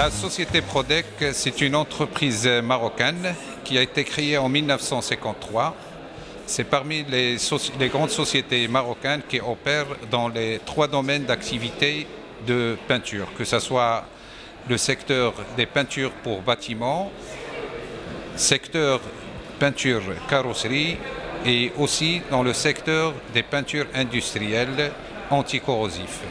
La société Prodec, c'est une entreprise marocaine qui a été créée en 1953. C'est parmi les grandes sociétés marocaines qui opèrent dans les 3 domaines d'activité de peinture, que ce soit le secteur des peintures pour bâtiments, secteur peinture carrosserie et aussi dans le secteur des peintures industrielles anticorrosives.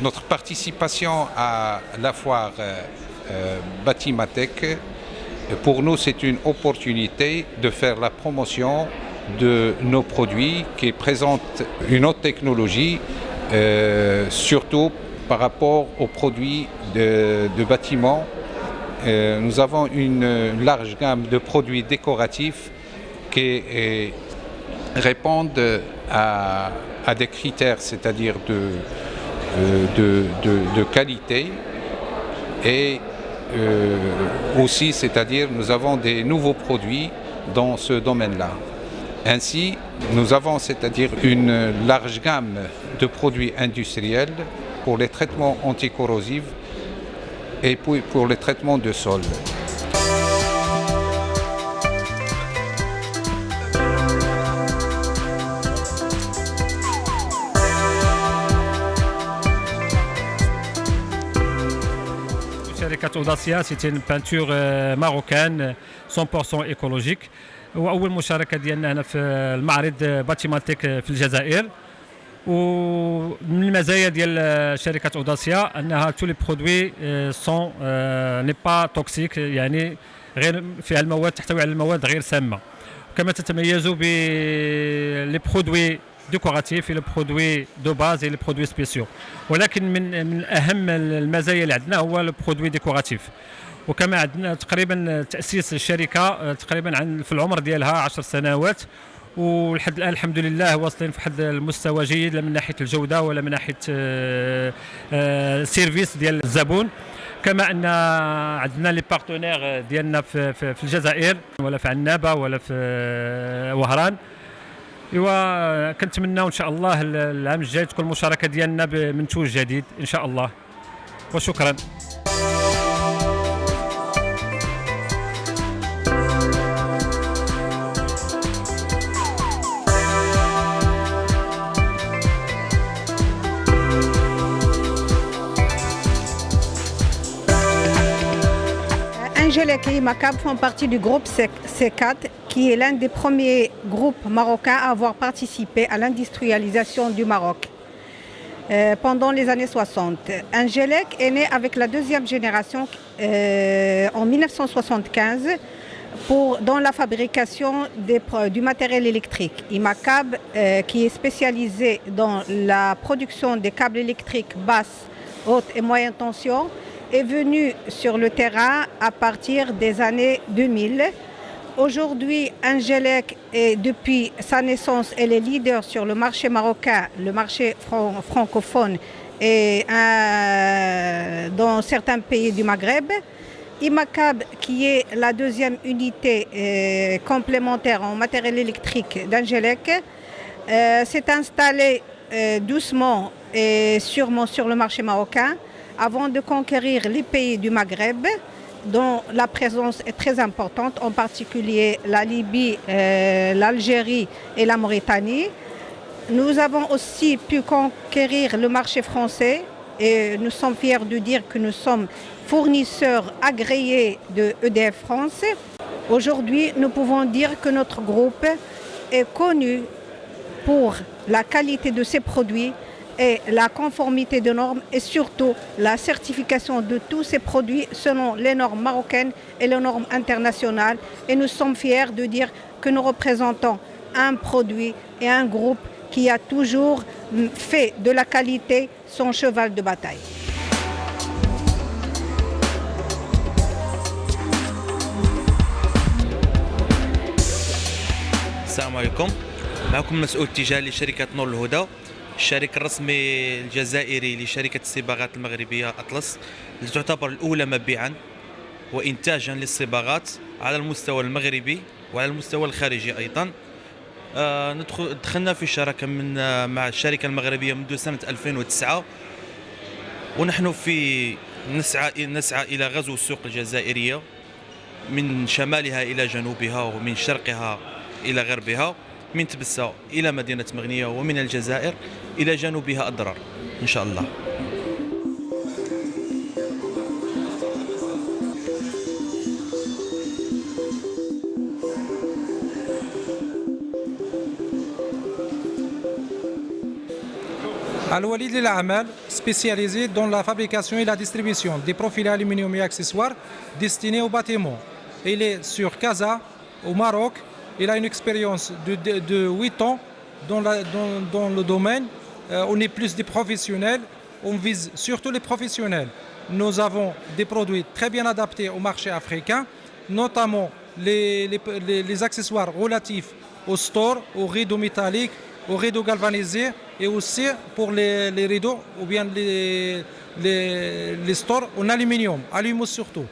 Notre participation à la foire Batimatech, pour nous c'est une opportunité de faire la promotion de nos produits qui présentent une haute technologie, surtout par rapport aux produits de bâtiments. Nous avons une large gamme de produits décoratifs qui répondent à des critères, c'est-à-dire de qualité et aussi, c'est-à-dire nous avons des nouveaux produits dans ce domaine-là. Ainsi, nous avons, c'est-à-dire une large gamme de produits industriels pour les traitements anticorrosifs et pour les traitements de sol. شركة أوداسيا سيتي بانتور ماروكان 100% ايكولوجيك. واول مشاركه ديالنا هنا في المعرض باتيماتيك في الجزائر. ومن المزايا ديال شركه أوداسيا انها تو لي برودوي سون ني با توكسيك، يعني غير فيها المواد تحتوي على المواد غير سامه. كما تتميز ب لي برودوي ديكوراتيف لي برودوي دو باز لي برودوي سبيسيو، ولكن من اهم المزايا اللي عندنا هو لو برودوي ديكوراتيف. وكما عندنا تقريبا تاسيس الشركه تقريبا في العمر ديالها 10 سنوات، ولحد الان الحمد لله واصلين في واحد المستوى جيد لا من ناحيه الجوده ولا من ناحيه السيرفيس ديال الزبون. كما ان عندنا لي بارتنير ديالنا في الجزائر ولا في عنابه ولا في وهران. ايوا كنتمناو ان شاء الله العام الجاي تكون المشاركه ديالنا بمنتوج جديد ان شاء الله. وشكرا. Angelec et Imacab font partie du groupe C4, qui est l'un des premiers groupes marocains à avoir participé à l'industrialisation du Maroc pendant les années 60. Angelec est né avec la deuxième génération en 1975 dans la fabrication du matériel électrique. Imacab, qui est spécialisé dans la production des câbles électriques basse, haute et moyenne tension, est venu sur le terrain à partir des années 2000. Aujourd'hui, Angelec, depuis sa naissance, elle est leader sur le marché marocain, le marché francophone et dans certains pays du Maghreb. Imacab, qui est la deuxième unité complémentaire en matériel électrique d'Angelec, s'est installé doucement et sûrement sur le marché marocain avant de conquérir les pays du Maghreb, dont la présence est très importante, en particulier la Libye, l'Algérie et la Mauritanie. Nous avons aussi pu conquérir le marché français et nous sommes fiers de dire que nous sommes fournisseurs agréés de EDF France. Aujourd'hui, nous pouvons dire que notre groupe est connu pour la qualité de ses produits et la conformité des normes et surtout la certification de tous ces produits selon les normes marocaines et les normes internationales. Et nous sommes fiers de dire que nous représentons un produit et un groupe qui a toujours fait de la qualité son cheval de bataille. السلام عليكم. معكم مسؤول تجاري لشركة نور الهدى، الشريك الرسمي الجزائري لشركة الصباغات المغربية أطلس، التي تعتبر الأولى مبيعاً وإنتاجاً للصباغات على المستوى المغربي وعلى المستوى الخارجي أيضاً. دخلنا في شراكة مع الشركة المغربية منذ سنة 2009، ونحن في نسعى إلى غزو السوق الجزائرية من شمالها إلى جنوبها ومن شرقها إلى غربها، من تبسة إلى مدينة مغنية ومن الجزائر إلى جنوبها أضرار إن شاء الله. Al-Walid Lil Amal, spécialisé dans la fabrication et la distribution des profils aluminium et accessoires destinés aux bâtiments. Il est sur Casa, au Maroc. Il a une expérience de 8 ans dans le domaine. On est plus des professionnels. On vise surtout les professionnels. Nous avons des produits très bien adaptés au marché africain, notamment les accessoires relatifs au store, aux rideaux métalliques, aux rideaux galvanisés et aussi pour les rideaux ou bien les stores en aluminium, allumos surtout.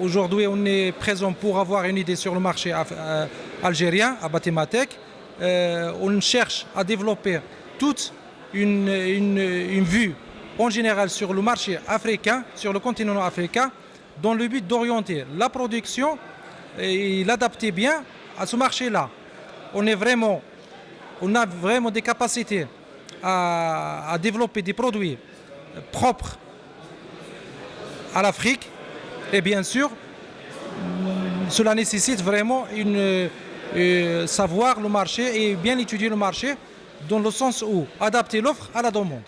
Aujourd'hui, on est présent pour avoir une idée sur le marché algérien à Batimatech. On cherche à développer toute une vue en général sur le marché africain, sur le continent africain, dans le but d'orienter la production et l'adapter bien à ce marché-là. On a vraiment des capacités à développer des produits propres à l'Afrique. Et bien sûr, cela nécessite vraiment savoir le marché et bien étudier le marché dans le sens où adapter l'offre à la demande.